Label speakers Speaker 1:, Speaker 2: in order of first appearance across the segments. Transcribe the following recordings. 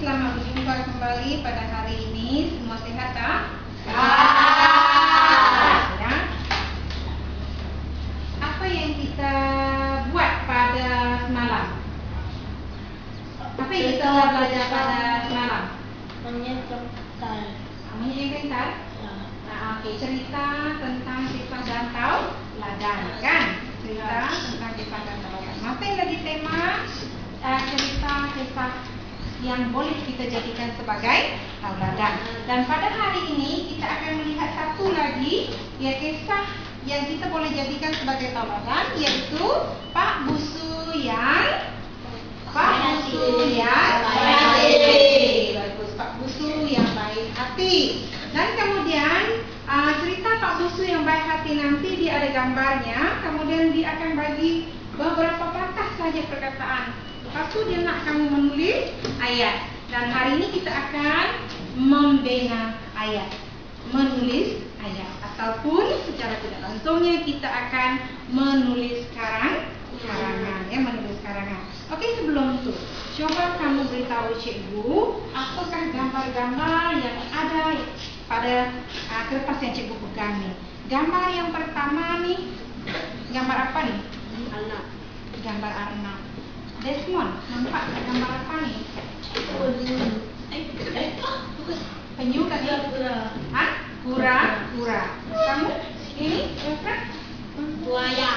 Speaker 1: selamat berjumpa kembali pada hari ini. Semua sehat tak? Ya. Apa yang kita buat pada semalam? Apa yang kita belajar pada semalam? Menyenangkan. Okey, cerita tentang sifat dan tauladan, kan? Cerita tentang sifat dan tauladan. Masih lagi tema cerita kisah yang boleh kita jadikan sebagai tauladan. Dan pada hari ini kita akan melihat satu lagi, ya, kisah yang kita boleh jadikan sebagai tauladan, iaitu Pak Busu yang baik hati. Bagus, Pak Busu yang baik hati. Dan kemudian cerita Pak Busu yang baik hati nanti dia ada gambarnya. Kemudian dia akan bagi beberapa patah saja perkataan. Lepas tu dia nak kamu menulis ayat. Dan hari ini kita akan membina ayat, menulis ayat, ataupun secara tidak langsungnya kita akan menulis karangan, ya, menulis karangan. Okey, sebelum itu coba kamu beritahu cikgu apakah gambar-gambar yang ada pada kertas yang cikgu pegang ni. Gambar yang pertama ni, gambar apa ni? Anak. Gambar anak. Desmond, nampak tak gambar apa ni? Penyu kan? Kura. Kamu? Ini? Buaya.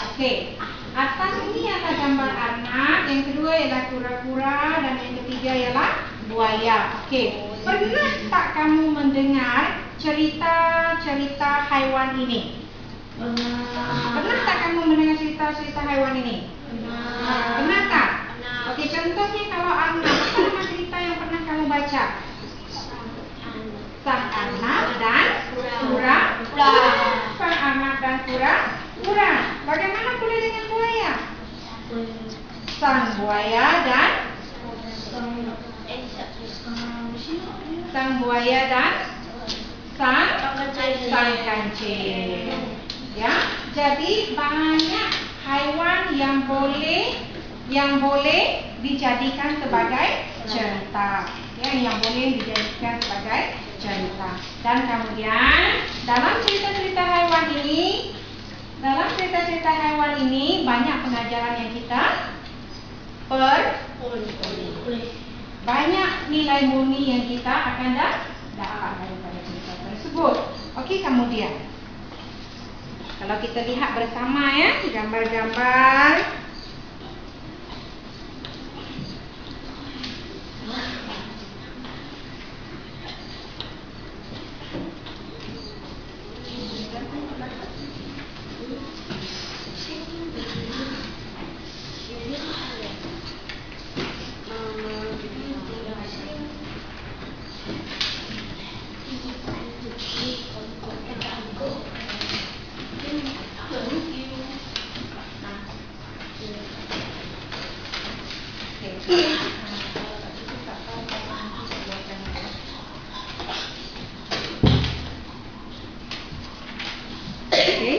Speaker 1: Okey. Atas ini adalah gambar anak, yang kedua ialah kura-kura, dan yang ketiga ialah buaya. Okey. Pernah tak kamu mendengar cerita-cerita haiwan ini? Pernah tak kamu mendengar cerita-cerita haiwan ini? Pernah tak? Okey, contohnya kalau anak, apa nama cerita yang pernah kamu baca? Sang anak dan kura. Sang anak dan kura. Bagaimana pula dengan buaya? Sang buaya dan sang kancil. Ya, jadi banyak haiwan yang boleh dijadikan sebagai cerita. Ya, yang boleh dijadikan sebagai cerita. Dan kemudian dalam cerita-cerita haiwan ini banyak pengajaran yang kita banyak nilai murni yang kita akan dapat daripada cerita tersebut. Okey, kemudian kalau kita lihat bersama, ya, gambar-gambar.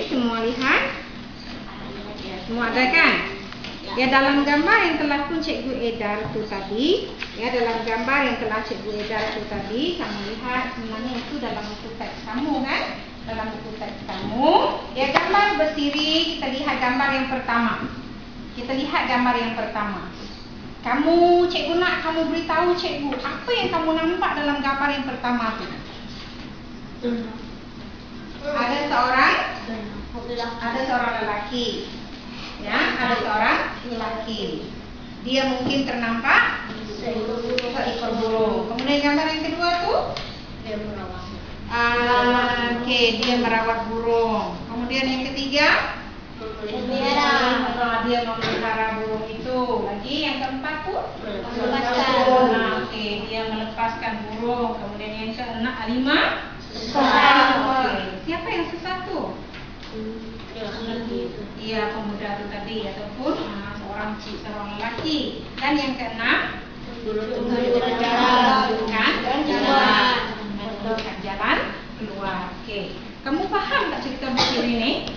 Speaker 1: Semua lihat? Semua ada kan? Ya, dalam gambar yang telah pun cikgu edar tu tadi, ya, dalam gambar yang telah cikgu edar tu tadi, kamu lihat sebenarnya itu dalam buku teks kamu, kan? Dalam buku teks kamu, ya, gambar berdiri. Kita lihat gambar yang pertama. Cikgu nak kamu beritahu cikgu apa yang kamu nampak dalam gambar yang pertama tu. Ada seorang lelaki. Ya, ada seorang lelaki. Dia mungkin ternampak seekor burung. Kemudian gambar yang kedua tu, dia merawat burung. Kemudian yang ketiga, dia memelihara burung itu. Lagi yang keempat tu, dia melepaskan burung. Kemudian yang kelima, siapa yang sesatu? Iya, pemuda itu tadi, ataupun seorang lelaki. Dan yang keenam, menunjukkan jalan keluar. Okey. Kamu faham tak cerita berdiri ini?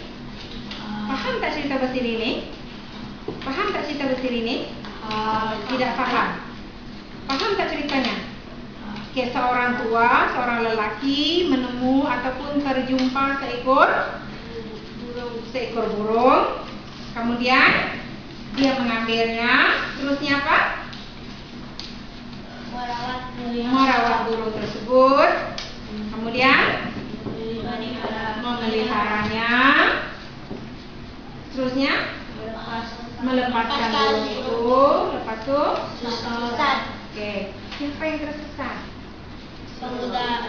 Speaker 1: Faham tak cerita berdiri ini? Tidak faham. Paham tak ceritanya? Oke, seorang tua, seorang lelaki menemu ataupun terjumpa seekor burung. Kemudian dia mengambilnya. Terusnya apa? Merawat burung tersebut. Kemudian memeliharanya. Terusnya melepaskan burung itu. Lepas itu oke, siapa yang tersesat? Pemuda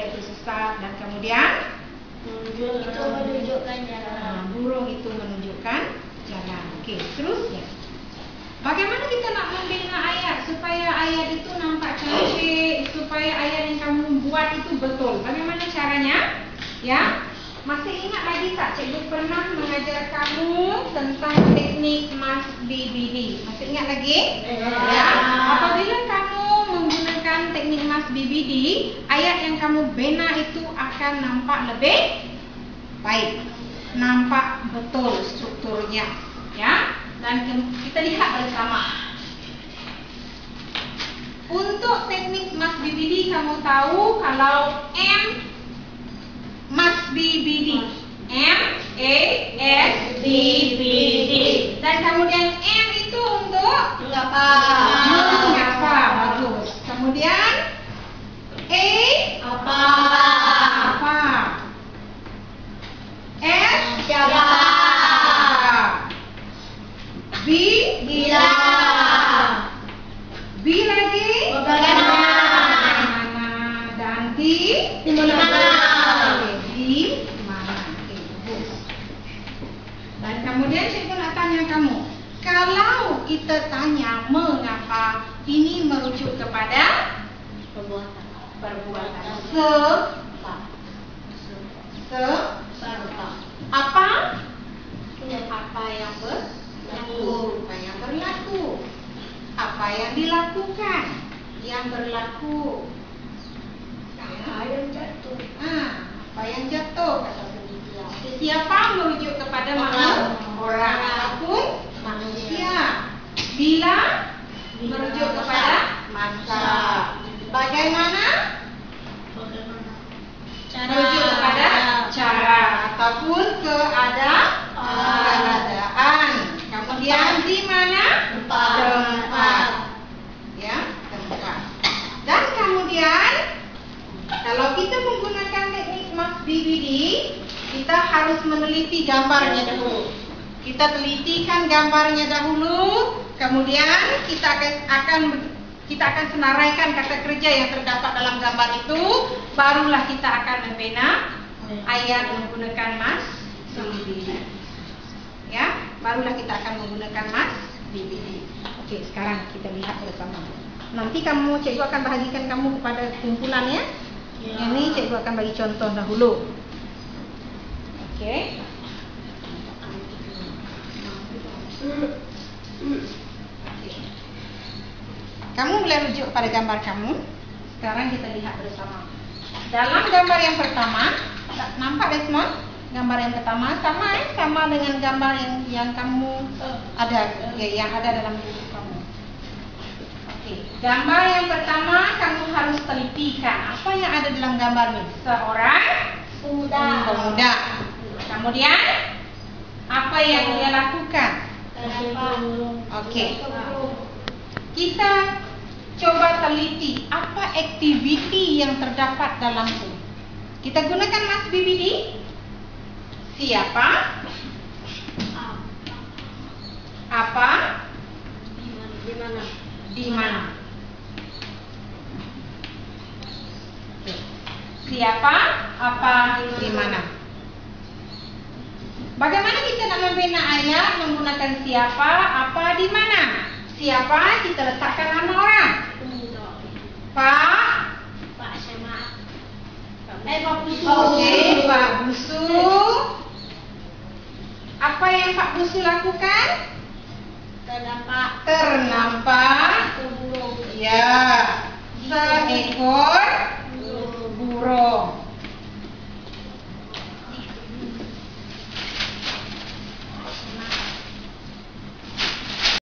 Speaker 1: itu sesat. Dan kemudian burung itu menunjukkan jalan. Oke, terusnya bagaimana kita nak membina ayat supaya ayat itu nampak cantik, supaya ayat yang kamu buat itu betul? Bagaimana caranya? Ya, masih ingat lagi tak cikgu pernah mengajar kamu tentang teknik Mas BBD? Masih ingat lagi? Ya. Apabila kamu menggunakan teknik Mas BBD, ayat yang kamu bina itu akan nampak lebih baik, nampak betul strukturnya, ya. Dan kita lihat bersama. Untuk teknik Mas BBD, kamu tahu kalau M must be BD. M-A-S-D-B-D. Dan kemudian M itu untuk mengapa. Bagus. Kemudian A apa. S siapa. B bila. B lagi bagaimana. Dan T di mana. Dan kemudian cikgu nak tanya kamu, kalau kita tanya mengapa, ini merujuk kepada perbuatan. Apa? Apa yang berlaku. Apa yang dilakukan? Yang berlaku. Apa yang jatuh? Kata penelitian. Siapa merujuk kepada makhluk? Orang ataupun manusia. Bila merujuk kepada masa. Bagaimana? Merujuk kepada cara ataupun keadaan. Kemudian di mana? Tempat. Ya, tempat. Dan kemudian kalau kita menggunakan teknik Mas BBD, kita harus meneliti gambarnya dahulu. Kita telitikan gambarnya dahulu, kemudian kita akan senaraikan kata kerja yang terdapat dalam gambar itu, barulah kita akan membina ayat menggunakan Mas BBD. Ya, barulah kita akan menggunakan Mas BBD. Oke, sekarang kita lihat bersama. Nanti cikgu akan bahagikan kamu kepada kumpulannya. Ini cikgu akan bagi contoh dahulu. Oke. Kamu boleh rujuk pada gambar kamu. Sekarang kita lihat bersama. Dalam gambar yang pertama, nampak Desmond? Gambar yang pertama sama dengan gambar yang kamu ada, yang ada dalam buku kamu. Oke. Gambar yang pertama kamu harus telitikan apa yang ada dalam gambar ini. Seorang pemuda. Kemudian apa yang dia lakukan? Oke. Kita coba teliti apa aktiviti yang terdapat dalam itu. Kita gunakan Mas BBD. Siapa? Apa? Di mana? Siapa? Apa? Di mana? Bagaimana kita nak membina ayat menggunakan siapa, apa, di mana? Siapa kita letakkan nama orang. Pak Syamad. Pak Busu. Okey, Pak Busu. Apa yang Pak Busu lakukan? Ternampak burung. Ya. Seekor